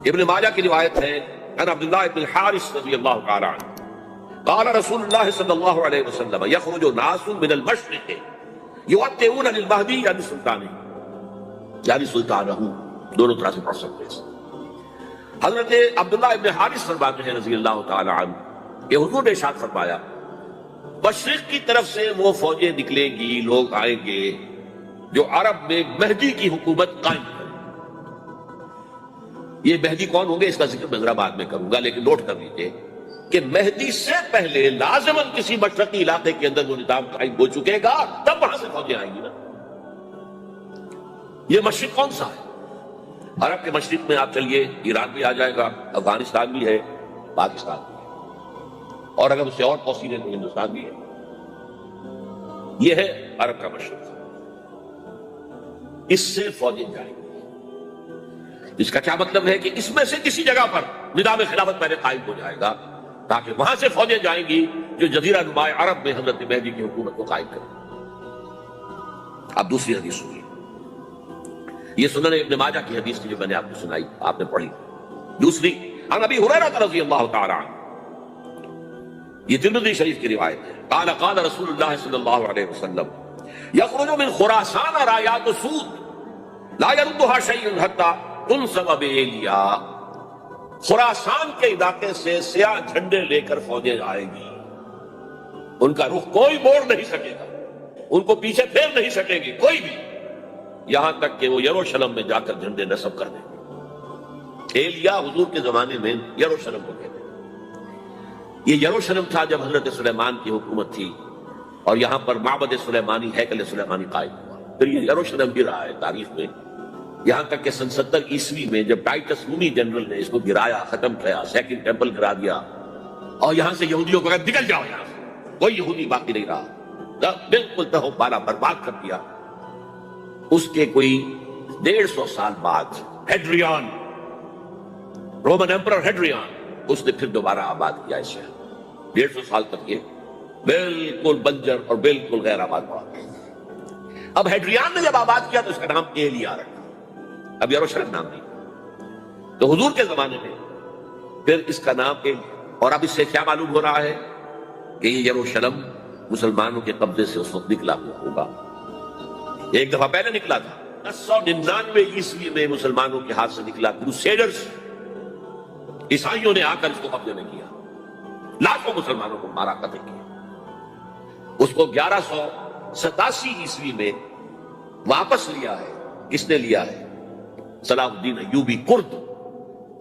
ابن ماجہ کی روایت ہے عن عبداللہ ابن الحارث رضی اللہ تعالی عنہ قال رسول اللہ صلی اللہ علیہ وسلم یخرج ناس من المشرق یؤتئون للمہدی یعنی سلطانہ دونوں طرح سے پڑھ سکتے ہیں. حضرت عبداللہ ابن حارث فرماتے ہیں رضی اللہ تعالی عنہ کہ حضور نے ارشاد فرمایا مشرق کی طرف سے وہ فوجیں نکلیں گی، لوگ آئیں گے جو عرب میں مہدی کی حکومت قائم کریں. یہ مہدی کون ہوں گے اس کا ذکر میں ذرا بعد میں کروں گا، لیکن نوٹ کر لیجیے کہ مہدی سے پہلے لازماً کسی مشرقی علاقے کے اندر وہ نظام قائم ہو چکے گا، تب وہاں سے فوجیں آئیں گی نا. یہ مشرق کون سا ہے؟ عرب کے مشرق میں آپ چلیے ایران بھی آ جائے گا، افغانستان بھی ہے، پاکستان بھی ہے، اور اگر اس سے اور توسیع ہے تو ہندوستان بھی ہے. یہ ہے عرب کا مشرق. اس سے فوجیں جائیں گی. اس کا کیا مطلب ہے کہ اس میں سے کسی جگہ پر نظام خلافت پہلے قائم ہو جائے گا تاکہ وہاں سے فوجیں جائیں گی جو جزیرہ نما عرب میں حضرت مہدی کی حکومت کو قائم کریں. اب دوسری حدیث سنیے. یہ سنن ابن ماجہ کی حدیث تھی جو میں نے آپ کو سنائی، آپ نے پڑھی. دوسری عن ابی ہریرہ رضی اللہ تعالی عنہ، یہ ترمذی شریف کی روایت ہے. قال قال رسول اللہ صلی اللہ علیہ وسلم یخرج من خراسان رایات سود لا يردها شیء حتی تنصب بإیلیا. خراسان کے علاقے سے سیاہ جھنڈے لے کر فوجیں آئیں گی، ان کا رخ کوئی موڑ نہیں سکے گا، ان کو پیچھے پھیر نہیں سکے گی کوئی بھی، یہاں تک کہ وہ یروشلم میں جا کر جھنڈے نصب کر دیں گے. ایلیا حضور کے زمانے میں یروشلم کو کہتے ہیں. یہ یروشلم تھا جب حضرت سلیمان کی حکومت تھی اور یہاں پر معبد سلیمانی، ہیکل سلیمانی قائم ہوا. پھر یہ یروشلم بھی رہا ہے تاریخ میں، یہاں تک کہ سن 70 عیسوی میں جب ٹائٹس رومی جنرل نے اس کو گرایا، ختم کیا، سیکنڈ ٹیمپل گرا دیا اور یہاں سے یہودیوں کو کہا نکل جاؤ یہاں سے، کوئی یہودی باقی نہیں رہا، بالکل تہو بالا برباد کر دیا. اس کے کوئی 150 سال بعد ہیڈریان، رومن ایمپرر ہیڈریان، اس نے پھر دوبارہ آباد کیا اس شہر. 150 سال تک یہ بالکل بنجر اور بالکل غیر آباد پڑا. اب ہیڈریان نے جب آباد کیا تو اس کا نام ایلیا رکھا، اب یروشلم نام نہیں. تو حضور کے زمانے میں پھر اس کا نام ایلیا. اور اب اس سے کیا معلوم ہو رہا ہے کہ یہ یروشلم مسلمانوں کے قبضے سے اس وقت نکلا ہوا ہوگا. ایک دفعہ پہلے نکلا تھا 1099 عیسوی میں مسلمانوں کے ہاتھ سے نکلا. کروسیڈرز، عیسائیوں نے آ کر اس کو قبضے میں کیا، لاکھوں مسلمانوں کو مارا، قتل کیا. اس کو 1187 عیسوی میں واپس لیا ہے. کس نے لیا ہے؟ صلاح الدین ایوبی کرد.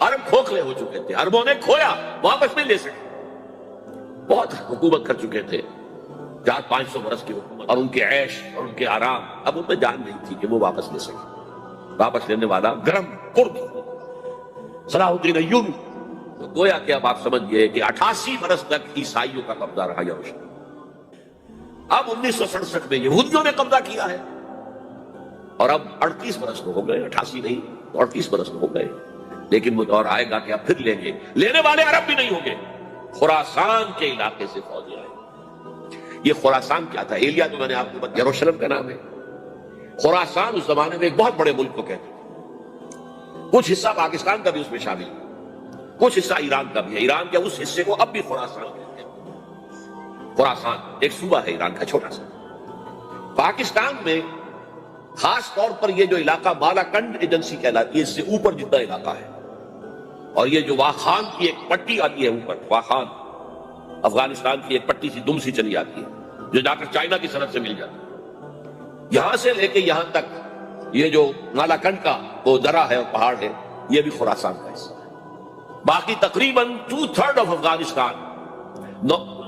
عرب کھوکھلے ہو چکے تھے، عربوں نے کھویا، واپس نہیں لے سکے. بہت حکومت کر چکے تھے، 400-500 برس کی حکومت اور ان کے عیش اور ان کے آرام. اب ان میں جان نہیں تھی کہ وہ واپس لے سکے. واپس لینے والا گرم کرد صلاح الدین ایوبی. تو گویا کہ اب آپ سمجھئے کہ 88 برس تک عیسائیوں کا قبضہ رہا یروشلم. اب 1967 میں یہودیوں نے قبضہ کیا ہے اور اب 38 برس ہو گئے، 88 نہیں 38 برس ہو گئے. لیکن وہ دور آئے گا کہ اب پھر لیں گے. لینے والے عرب بھی نہیں ہوں گے، خراسان کے علاقے سے فوجیں آئیں. یہ خراسان کیا تھا؟ ایلیا تو میں نے آپ کو بتایا یروشلم کا نام ہے. خراسان اس زمانے میں ایک بہت بڑے ملک کو کہتے تھے. کچھ حصہ پاکستان کا بھی اس میں شامل ہے، کچھ حصہ ایران کا بھی ہے. ایران کے اس حصے کو اب بھی خراسان کہتے ہیں. خراسان ایک صوبہ ہے ایران کا چھوٹا سا. پاکستان میں خاص طور پر یہ جو علاقہ بالاکنڈ ایجنسی کہلاتی ہے، اس سے اوپر جتنا علاقہ ہے، اور یہ جو واخان کی ایک پٹی آتی ہے اوپر، واخان افغانستان کی ایک پٹی سی دم سی چلی آتی ہے جو جا کر چائنا کی سرحد سے مل جاتی ہے، یہاں سے لے کے یہاں تک یہ جو بالاکنڈ کا وہ درہ ہے اور پہاڑ ہے، یہ بھی خراسان کا حصہ ہے. باقی تقریباً 2/3 آف افغانستان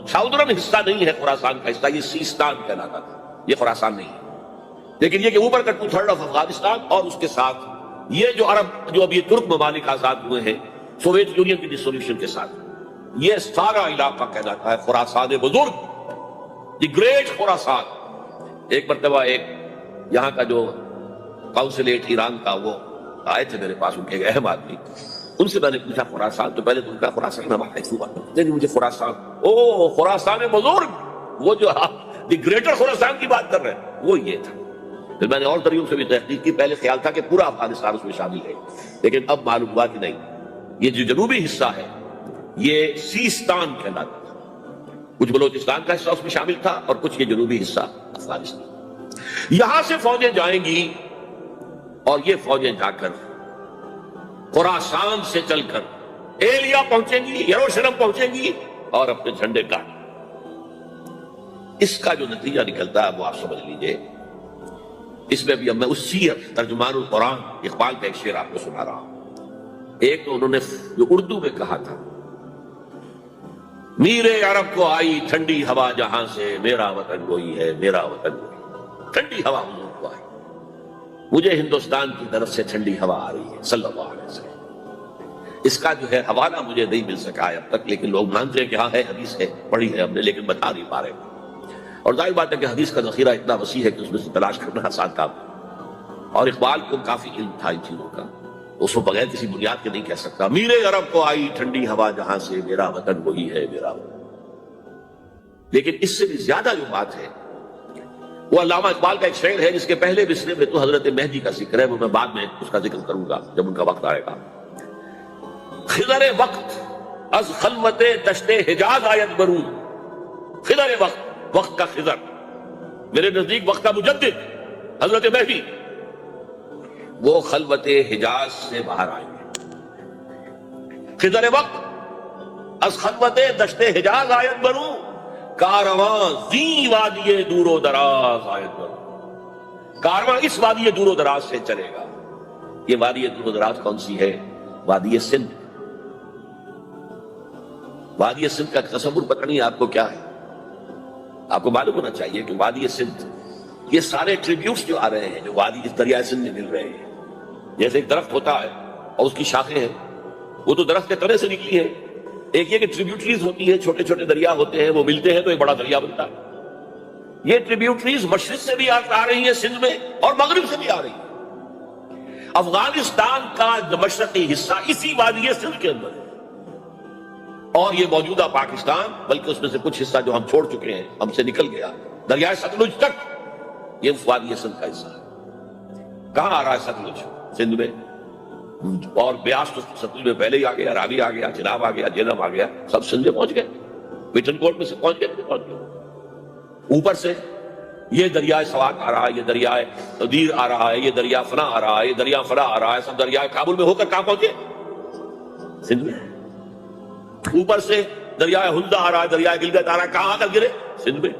ساؤدرن حصہ نہیں ہے خراسان کا حصہ، یہ سیستان کہلاتا تھا، یہ خراسان نہیں ہے. لیکن یہ کہ اوپر کا 2/3 آف افغانستان اور اس کے ساتھ یہ جو عرب جو اب یہ ترک ممالک آزاد ہوئے ہیں سوویت یونین کی ڈسولوشن کے ساتھ، یہ سارا علاقہ کہلاتا ہے خراسان بزرگ، دی گریٹ خراسان. ایک مرتبہ ایک یہاں کا جو کاؤنسلیٹ ایران کا وہ آئے تھے میرے پاس، ان کے ایک اہم آدمی، ان سے میں نے پوچھا خراسان، تو پہلے تو ان کا خراسان ہمارا صوبہ، لیکن مجھے خراسان، او خراسان بزرگ، وہ جو آپ دی گریٹر خراسان کی بات کر رہے ہیں وہ یہ تھا. پھر میں نے اور طریقوں سے بھی تحقیق کی. پہلے خیال تھا کہ پورا افغانستان اس میں شامل ہے، لیکن اب معلوم ہوا کہ نہیں، یہ جو جنوبی حصہ ہے یہ سیستان کہلاتا تھا. کچھ بلوچستان کا حصہ اس میں شامل تھا اور کچھ یہ جنوبی حصہ افغانستان. یہاں سے فوجیں جائیں گی اور یہ فوجیں جا کر خراسان سے چل کر ایلیا پہنچیں گی، یروشلم پہنچیں گی اور اپنے جھنڈے گاڑیں. اس کا جو نتیجہ نکلتا ہے وہ آپ سمجھ لیجئے. اس میں بھی اب میں اس سیر ترجمان القرآن اقبال کا ایک شعر آپ کو سنا رہا ہوں. ایک تو انہوں نے جو اردو میں کہا تھا، میر عرب کو آئی ٹھنڈی ہوا جہاں سے، میرا وطن وہی ہے میرا وطن وہی. ٹھنڈی ہوا حضور کو آئی، مجھے ہندوستان کی طرف سے ٹھنڈی ہوا آ رہی ہے صلی اللہ علیہ وسلم. اس کا جو ہے حوالہ مجھے نہیں مل سکا ہے اب تک، لیکن لوگ مانتے ہیں کہ ہاں ہے، حدیث ہے، پڑھی ہے ہم نے، لیکن بتا نہیں پا رہے. اور ظاہر بات ہے کہ حدیث کا ذخیرہ اتنا وسیع ہے کہ اس میں سے تلاش کرنا آسان کام ہے. اور اقبال کو کافی علم تھا ان چیزوں کا، اس کو بغیر کسی بنیاد کے نہیں کہہ سکتا. میر عرب کو آئی ٹھنڈی ہوا جہاں سے، میرا وطن وہی ہے میرا وطن. لیکن اس سے بھی زیادہ جو بات ہے وہ علامہ اقبال کا ایک شعر ہے جس کے پہلے مصرے میں تو حضرت مہدی کا ذکر ہے، وہ میں بعد میں اس کا ذکر کروں گا جب ان کا وقت آئے گا. خضر وقت از خلوت دشت حجاز آیت برون. خضر وقت، وقت کا خضر، میرے نزدیک وقت کا مجدد حضرت مہدی، وہ خلوت حجاز سے باہر آئیں گے. خضر وقت از خلوت دشت حجاز آیت بروں، کارواں زی وادی دور و دراز آیت بروں. کارواں اس وادی دور و دراز سے چلے گا. یہ وادی دور و دراز کون سی ہے؟ وادی سندھ. وادی سندھ کا تصور پتہ نہیں آپ کو کیا ہے. آپ کو معلوم ہونا چاہیے کہ وادی سندھ، یہ سارے ٹریبیوٹس جو آ رہے ہیں، جو وادی اس دریائے سندھ میں مل رہے ہیں، جیسے ایک درخت ہوتا ہے اور اس کی شاخیں ہیں، وہ تو درخت کے تنے سے نکلی ہے. ایک یہ کہ ٹریبیوٹریز ہوتی ہیں، چھوٹے چھوٹے دریا ہوتے ہیں، وہ ملتے ہیں تو ایک بڑا دریا بنتا ہے. یہ ٹریبیوٹریز مشرق سے بھی آ رہی ہیں سندھ میں اور مغرب سے بھی آ رہی ہیں. افغانستان کا مشرقی حصہ اسی وادی سندھ کے اندر ہے، اور یہ موجودہ پاکستان، بلکہ اس میں سے کچھ حصہ جو ہم چھوڑ چکے ہیں، ہم سے نکل گیا دریائے ستلج تک، یہ وادی سندھ کا حصہ ہے. کہاں آ رہا ہے ستلج؟ سندھ میں. اور بیاس تو ستلج میں پہلے ہی آ گیا، راوی آ گیا، چناب آ گیا، جہلم آ گیا، سب سندھ میں پہنچ گئے. پیٹن کوٹ میں سے پہنچ گئے. اوپر سے یہ دریائے سوات آ رہا ہے، یہ دریائے دیر آ رہا ہے، یہ دریا فنا آ رہا ہے، یہ دریا فنا آ رہا ہے. سب دریائے کابل میں ہو کر کہاں پہنچے؟ سندھ میں. اوپر سے دریائے ہلدا آ رہا ہے، دریائے گلگت آ رہا ہے، کہاں آ کر گرے؟ سندھ میں.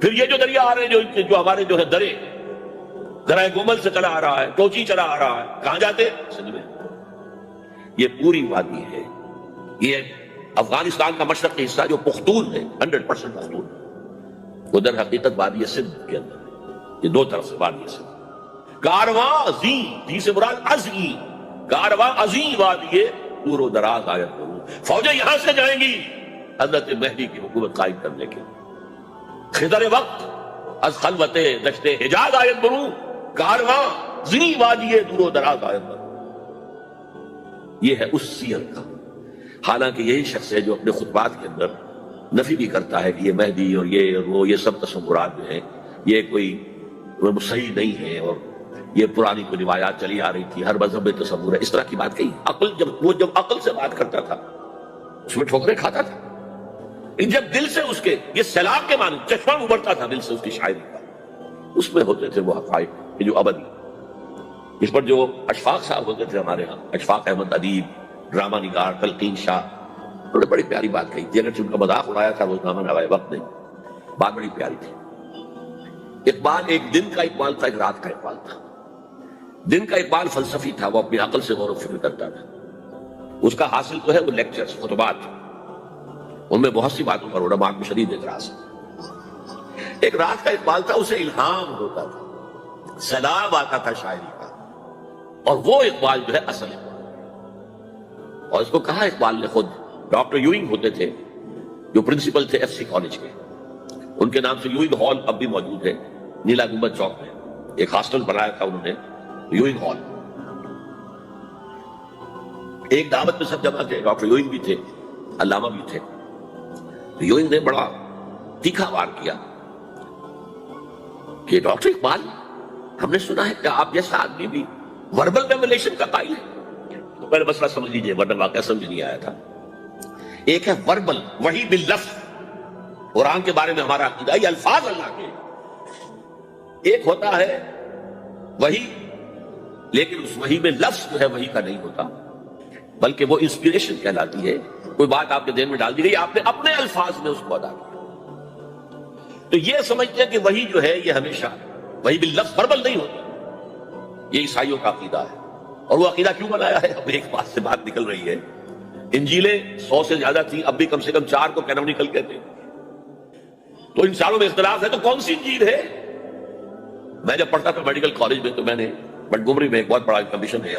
پھر یہ جو دریا آ رہے ہیں جو ہمارے جو ہے درے، درائے گومل سے چلا آ رہا ہے، ٹوچی چلا آ رہا ہے، کہاں جاتے؟ سندھ میں. یہ پوری وادی ہے. یہ افغانستان کا مشرقی حصہ جو پختون ہے، 100% پختون، وہ در حقیقت وادی سندھ کے اندر ہے. یہ دو طرف سے وادی سندھ. کارواں زی سے مراد ازی، کارواں ازی وادی دور و دراز آیت کروں. فوجیں یہاں سے جائیں گی حضرت مہدی کی حکومت قائم کرنے کے. خضر وقت از خلوت دشت حجاز آیت بروں، کارواں زی وادی دور و دراز آیت بروں. یہ ہے اس سیر کا. حالانکہ یہی شخص ہے جو اپنے خطبات کے اندر نفی بھی کرتا ہے کہ یہ مہدی اور یہ اور وہ، یہ سب تصورات جو ہیں یہ کوئی صحیح نہیں ہے، اور یہ پرانی کوئی روایات چلی آ رہی تھی، ہر مذہب میں تصور ہے. اس طرح کی بات کہی. جب عقل سے بات کرتا تھا اس میں ٹھوکریں کھاتا تھا. جب دل سے اس کے یہ سیلاب کے معنی چشمہ ابھرتا تھا دل سے اس کی شاعری کا، اس میں ہوتے تھے وہ حقائق کہ جو ابدی. اس پر جو اشفاق صاحب ہوتے تھے ہمارے ہاں، اشفاق احمد ادیب، ڈرامہ نگار تلقین شاہ، انہوں نے بڑی پیاری بات کہی تھی. اگرچہ ان کا مذاق اڑایا تھا روزنامہ نوائے وقت نے، بات بڑی پیاری تھی. اقبال ایک دن کا اقبال تھا، ایک رات کا اقبال تھا. دن کا اقبال فلسفی تھا، وہ اپنی عقل سے غور و فکر کرتا تھا. اس کا حاصل تو ہے وہ لیکچرز، خطبات، ان میں بہت سی باتوں پر علماء میں شدید اعتراض. ایک رات کا اقبال تھا، اسے الہام ہوتا تھا، سیلاب آتا تھا شاعری کا، اور وہ اقبال جو ہے اصل اقبال. اور اس کو کہا اقبال نے خود. ڈاکٹر یوئنگ ہوتے تھے جو پرنسپل تھے ایف سی کالج کے، ان کے نام سے یوئنگ ہال اب بھی موجود ہے نیلا گنبد چوک میں. ایک ہاسٹل بنایا تھا انہوں نے، یوئنگ ہال. ایک دعوت میں سب جمع تھے، ڈاکٹر یوئنگ بھی تھے، علامہ بھی تھے. یوئنگ نے بڑا تیکھا وار کیا کہ ڈاکٹر اقبال، ہم نے سنا ہے کہ آپ جیسا آدمی بھی وربل ریولیشن کا قائل ہے. تو پہلے مسئلہ سمجھ لیجیے ورنہ واقعہ سمجھ نہیں آیا تھا. ایک ہے وربل وحی باللفظ، قرآن کے بارے میں ہمارا عقیدہ یہ الفاظ اللہ کے. ایک ہوتا ہے وحی، لیکن اس وحی میں لفظ جو ہے وحی کا نہیں ہوتا، بلکہ وہ انسپیریشن کہلاتی ہے. کوئی بات آپ کے ذہن میں ڈال دی گئی، آپ نے اپنے الفاظ میں اس کو ادا کیا. تو یہ سمجھتے ہیں کہ وحی جو ہے یہ ہمیشہ وحی باللفظ وربل نہیں ہوتی. یہ عیسائیوں کا عقیدہ ہے. اور وہ عقیدہ کیوں بنایا ہے؟ اب ایک بات سے بات نکل رہی ہے. انجیلیں 100 سے زیادہ تھیں، اب بھی کم سے کم 4 کو کینونیکل کہتے ہیں. تو ان چاروں میں اختلاف ہے. تو کون سی انجیل ہے؟ میں جب پڑھتا تھا میڈیکل کالج میں تو میں نے بٹگمری میں ایک بہت بڑا کمیشن ہے،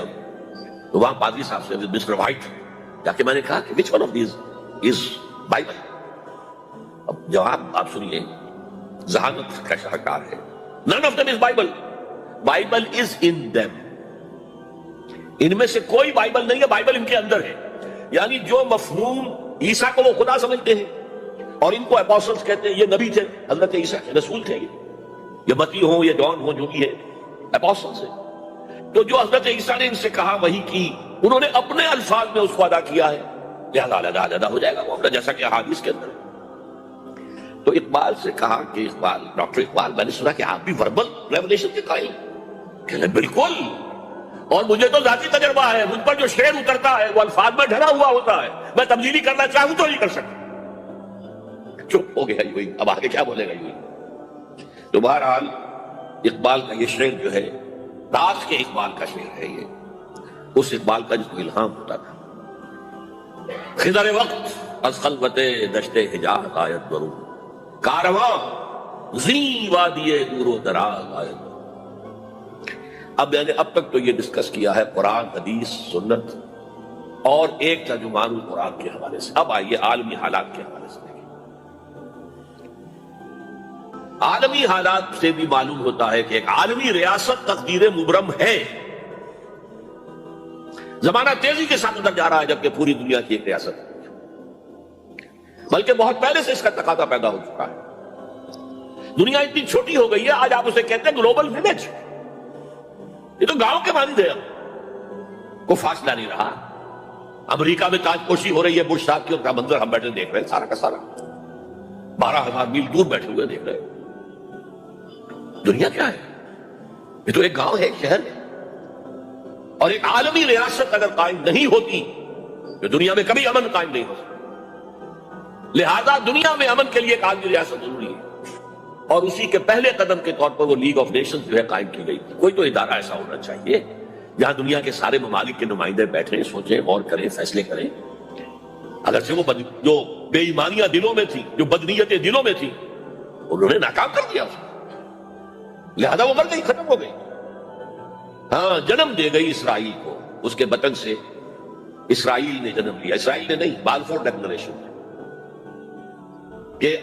تو وہاں پادری صاحب سے مسٹر وائٹ جا کے میں نے کہا کہ which one of these is Bible؟ اب جواب آپ سنیے، ذہانت کا شاہکار ہے. None of them is Bible. Bible is in them. ان میں سے کوئی بائبل نہیں ہے، بائبل ان کے اندر ہے. یعنی جو مفہوم عیسیٰ کو وہ خدا سمجھتے ہیں اور ان کو اپوسٹلز کہتے ہیں، یہ نبی تھے، حضرت عیسیٰ کے رسول تھے، یہ متی ہوں یا جان ہوں جو بھی ہے اپوسٹلز ہیں. تو جو حضرت عیسیٰ نے ان سے کہا وہی کی، انہوں نے اپنے الفاظ میں اس کو ادا کیا ہے، لہذا علیحدہ ہو جائے گا معاملہ، جیسا کہ احادیث کے اندر. تو اقبال سے کہا کہ اقبال، ڈاکٹر اقبال، میں نے سنا کہ آپ بھی وربل ریولیشن کے قائل. کہ بالکل، اور مجھے تو ذاتی تجربہ ہے، مجھ پر جو شعر اترتا ہے وہ الفاظ میں ڈھلا ہوا ہوتا ہے، میں تبدیلی کرنا چاہوں تو نہیں کر سکتا. چپ ہو گیا یوں، اب آگے کیا بولے گا یوں. تو بہرحال اقبال کا یہ شعر جو ہے تاج کے اقبال کا شعر ہے، یہ اس اقبال کا جس کو الہام ہوتا تھا. خضر وقت از خلوت دشت حجاز آیت برو، کارواں زی وادی دور و دراز آیت برو. اب میں نے اب تک تو یہ ڈسکس کیا ہے قرآن، حدیث، سنت اور ایک ترجمان القرآن کے حوالے سے. اب آئیے عالمی حالات کے حوالے سے. عالمی حالات سے بھی معلوم ہوتا ہے کہ ایک عالمی ریاست تقدیر مبرم ہے. زمانہ تیزی کے ساتھ اندر جا رہا ہے، جبکہ پوری دنیا کی ایک ریاست ہے، بلکہ بہت پہلے سے اس کا تقاضا پیدا ہو چکا ہے. دنیا اتنی چھوٹی ہو گئی ہے، آج آپ اسے کہتے ہیں گلوبل ولیج. یہ تو گاؤں کے مانند ہے، کوئی فاصلہ نہیں رہا. امریکہ میں تاج پوشی ہو رہی ہے، بش صاحب کی، ان کا منظر ہم بیٹھے دیکھ رہے ہیں، سارا کا سارا 12,000 میل دور بیٹھے ہوئے دیکھ رہے ہیں. دنیا کیا ہے؟ یہ تو ایک گاؤں ہے، ایک شہر ہے. اور ایک عالمی ریاست اگر قائم نہیں ہوتی تو دنیا میں کبھی امن قائم نہیں ہو سکتا. لہذا دنیا میں امن کے لیے ایک عالمی ریاست ضروری ہے، اور اسی کے پہلے قدم کے طور پر وہ لیگ آف نیشنز جو ہے قائم کی گئی. کوئی تو ادارہ ایسا ہونا چاہیے جہاں دنیا کے سارے ممالک کے نمائندے بیٹھیں، سوچیں، غور کریں، فیصلے کریں. اگرچہ وہ جو بے ایمانیاں دلوں میں تھی، جو بدنیتیں دلوں میں تھی، انہوں نے ناکام کر دیا اس کو، لہذا وہ مر گئی، ختم ہو گئی. ہاں، جنم دے گئی اسرائیل کو، اس کے بطن سے اسرائیل نے جنم لیا. اسرائیل نے نہیں، بالفور ڈیکلریشن کہ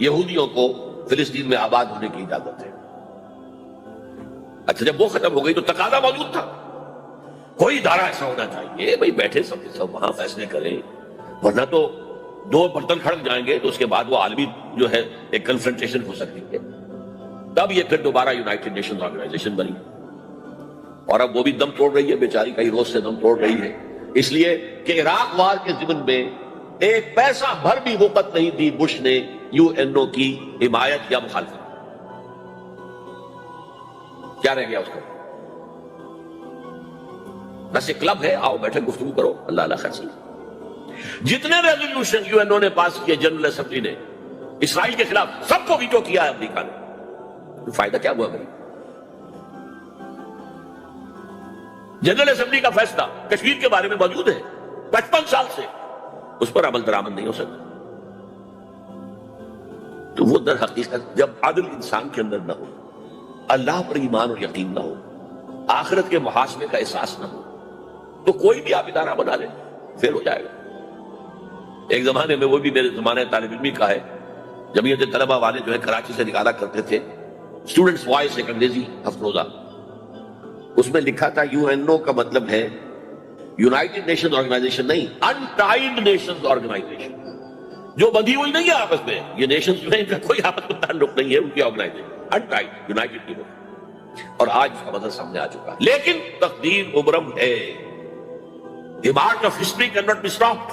یہودیوں کو فلسطین میں آباد ہونے کی اجازت ہے. اچھا، جب وہ ختم ہو گئی تو تقاضا موجود تھا، کوئی ادارہ ایسا ہونا چاہیے بھائی، بیٹھے سب وہاں فیصلے کریں، ورنہ تو 2 برتن کھڑک جائیں گے تو اس کے بعد وہ عالمی جو ہے ایک کنفرنٹیشن ہو سکتی ہے. تب یہ پھر دوبارہ یونائٹڈ نیشنز آرگنائزیشن بنی، اور اب وہ بھی دم توڑ رہی ہے بیچاری، کئی روز سے دم توڑ رہی ہے. اس لیے کہ عراق وار کے ضمن میں ایک پیسہ بھر بھی وقت نہیں دی بش نے یو این او کی حمایت یا مخالفت. کیا رہ گیا اس کا؟ بس ایک کلب ہے، آؤ بیٹھے گفتگو کرو، اللہ اللہ خیر. جتنے ریزولوشن یو این او نے پاس کیے جنرل اسمبلی نے اسرائیل کے خلاف، سب کو ویٹو کیا ہے امریکہ نے. تو فائدہ کیا ہوا بھائی؟ جنرل اسمبلی کا فیصلہ کشمیر کے بارے میں موجود ہے 55 سال سے، اس پر عمل درآمد نہیں ہو سکتا. تو وہ در حقیقت جب عدل انسان کے اندر نہ ہو، اللہ پر ایمان اور یقین نہ ہو، آخرت کے محاسبے کا احساس نہ ہو، تو کوئی بھی آپ ادارہ بنا لیں، پھر ہو جائے گا. ایک زمانے میں، وہ بھی میرے زمانے طالب علمی کا ہے، جمعیت طلبہ والے جو ہے کراچی سے نکالا کرتے تھے اسٹوڈنٹس وائس، ایک انگریزی ہفت روزہ، اس میں لکھا تھا یو این او کا مطلب ہے یونائٹڈ نیشنز آرگنائزیشن نہیں، انٹائڈ نیشنز آرگنائزیشن. جو بندھی ہوئی نہیں ہے آپس میں، یہ نیشنز جو ہیں ان کا کوئی آپس میں تعلق نہیں ہے، ان کی آرگنائزیشن انٹائڈ، یونائٹڈ کی ہوئی. اور آج اس کا مطلب سامنے آ چکا ہے. لیکن تقدیر مبرم ہے، The march of history cannot be stopped.